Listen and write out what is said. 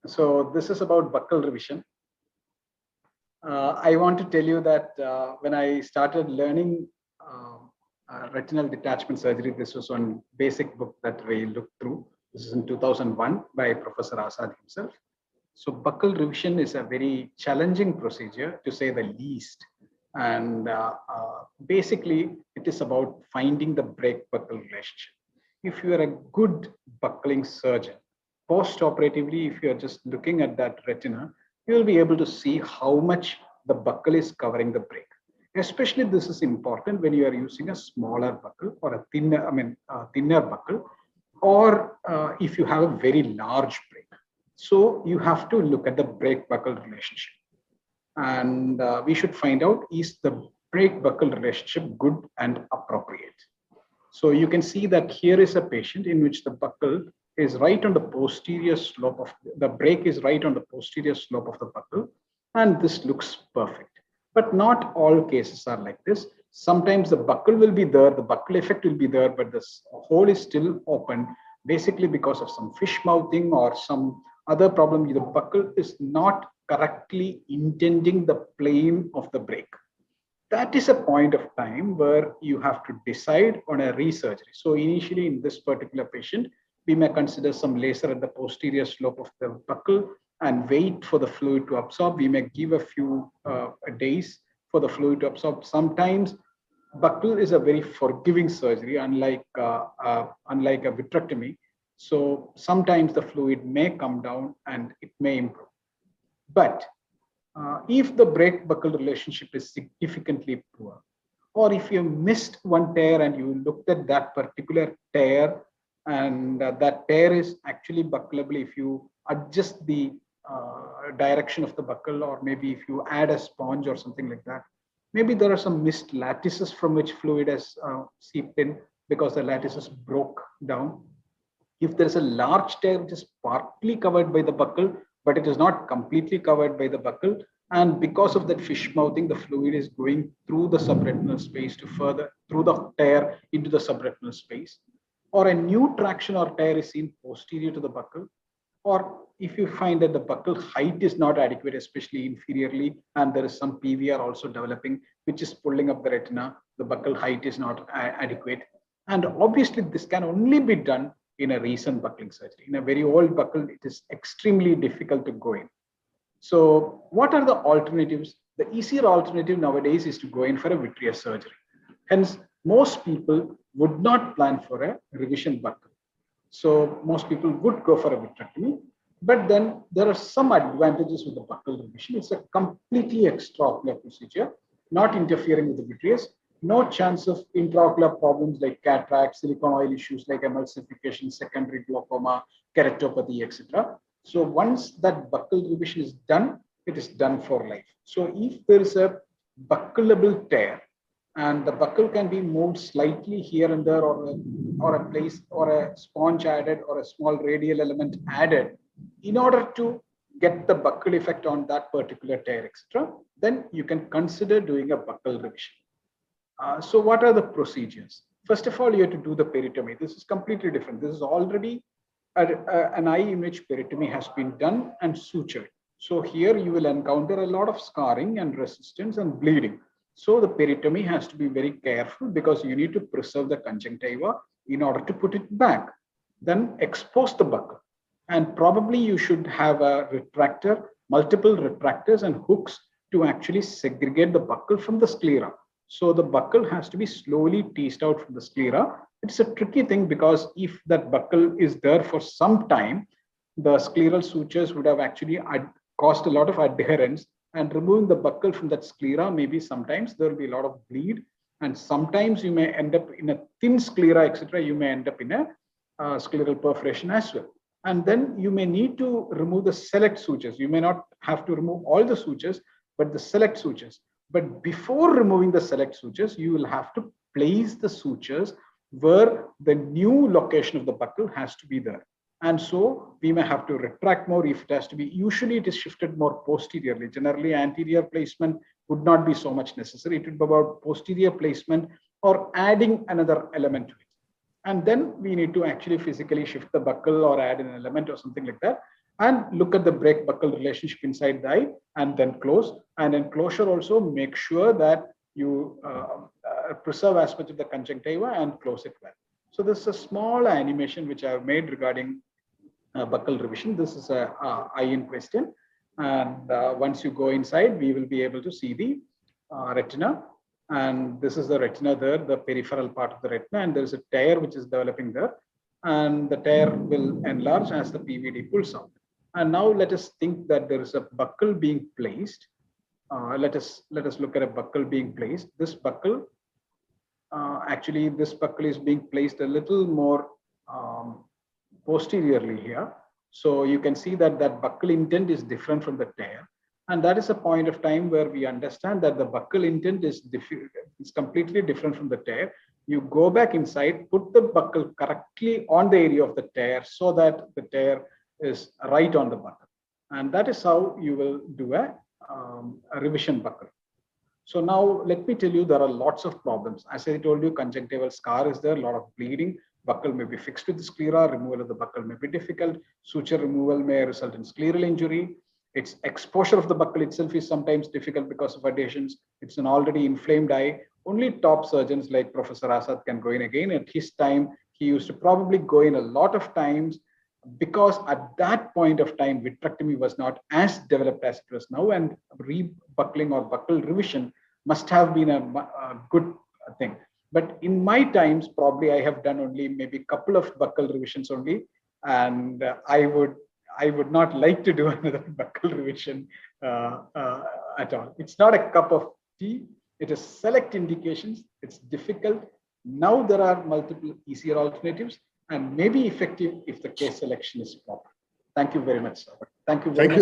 So this is about buccal revision. I want to tell you that when I started learning retinal detachment surgery, this was one basic book that we looked through. This is in 2001 by Professor Azad himself. So buccal revision is a very challenging procedure, to say the least. And basically, it is about finding the brake-buccal relationship. If you are a good buckling surgeon, post-operatively, if you are just looking at that retina, you will be able to see how much the buccal is covering the brake. Especially this is important when you are using a smaller buccal or a thinner buccal, or if you have a very large brake. So you have to look at the brake buccal relationship. And we should find out, is the brake buccal relationship good and appropriate? So you can see that here is a patient in which the buccal is right on the posterior slope of the brake is right on the posterior slope of the buccal, and this looks perfect. But not all cases are like this. Sometimes the buccal will be there, the buccal effect will be there, but the hole is still open, basically because of some fish mouthing or some other problem. The buccal is not correctly intending the plane of the brake. That is a point of time where you have to decide on a resurgery. So initially in this particular patient, we may consider some laser at the posterior slope of the buccal and wait for the fluid to absorb. We may give a few days for the fluid to absorb. Sometimes buccal is a very forgiving surgery, unlike a vitrectomy. So sometimes the fluid may come down and it may improve. But if the brake buccal relationship is significantly poor, or if you missed one tear and you looked at that particular tear, and that tear is actually buccalable if you adjust the direction of the buccal, or maybe if you add a sponge or something like that, maybe there are some missed lattices from which fluid has seeped in because the lattices broke down. If there's a large tear which is partly covered by the buccal, but it is not completely covered by the buccal, and because of that fish mouthing, the fluid is going through the subretinal space to further through the tear into the subretinal space, or a new traction or tear is seen posterior to the buccal, or if you find that the buccal height is not adequate, especially inferiorly, and there is some PVR also developing, which is pulling up the retina, the buccal height is not adequate. And obviously, this can only be done in a recent buckling surgery. In a very old buccal, it is extremely difficult to go in. So what are the alternatives? The easier alternative nowadays is to go in for a vitreous surgery. Hence, most people would not plan for a revision buccal. So most people would go for a vitrectomy, but then there are some advantages with the buccal revision. It's a completely extraocular procedure, not interfering with the vitreous. No chance of intraocular problems like cataract, silicone oil issues like emulsification, secondary glaucoma, keratopathy, etc. So once that buccal revision is done, it is done for life. So if there is a buccalable tear, and the buccal can be moved slightly here and there, or a place or a sponge added or a small radial element added in order to get the buccal effect on that particular tear, etc., then you can consider doing a buccal revision. So what are the procedures? First of all, you have to do the peritomy. This is completely different. This is already an eye image peritomy has been done and sutured. So here you will encounter a lot of scarring and resistance and bleeding. So the peritomy has to be very careful because you need to preserve the conjunctiva in order to put it back. Then expose the buccal. And probably you should have a retractor, multiple retractors and hooks to actually segregate the buccal from the sclera. So the buccal has to be slowly teased out from the sclera. It's a tricky thing because if that buccal is there for some time, the scleral sutures would have actually caused a lot of adherence, and removing the buccal from that sclera, maybe sometimes there will be a lot of bleed, and sometimes you may end up in a thin sclera, etc. You may end up in a scleral perforation as well. And then you may need to remove the select sutures. You may not have to remove all the sutures, but the select sutures. But before removing the select sutures, you will have to place the sutures where the new location of the buccal has to be there. And so we may have to retract more if it has to be. Usually it is shifted more posteriorly. Generally, anterior placement would not be so much necessary. It would be about posterior placement or adding another element to it. And then we need to actually physically shift the buccal or add an element or something like that. and look at the break buckle relationship inside the eye, and then close. And in closure also make sure that you preserve as much of the conjunctiva and close it well. So this is a small animation which I have made regarding buccal revision. This is a eye in question, and once you go inside, we will be able to see the retina. And this is the retina there, the peripheral part of the retina, and there is a tear which is developing there, and the tear will enlarge as the PVD pulls out. And now let us think that there is a buccal being placed. Let us look at a buccal being placed. This buccal, actually, this buccal is being placed a little more posteriorly here. So you can see that that buccal intent is different from the tear. And that is a point of time where we understand that the buccal intent is completely different from the tear. You go back inside, put the buccal correctly on the area of the tear so that the tear is right on the buccal. And that is how you will do a revision buccal. So now let me tell you, there are lots of problems. As I told you, conjunctival scar is there, a lot of bleeding. Buccal may be fixed with the sclera, removal of the buccal may be difficult. Suture removal may result in scleral injury. Its exposure of the buccal itself is sometimes difficult because of adhesions. It's an already inflamed eye. Only top surgeons like Professor Asad can go in again. At his time, he used to probably go in a lot of times because at that point of time, vitrectomy was not as developed as it was now, and rebuckling or buccal revision must have been a good thing. But in my times, probably I have done only maybe a couple of buccal revisions only, and I would not like to do another buccal revision at all. It's not a cup of tea. It is select indications. It's difficult. Now there are multiple easier alternatives and may be effective if the case selection is proper. Thank you very much, sir. Thank you very much.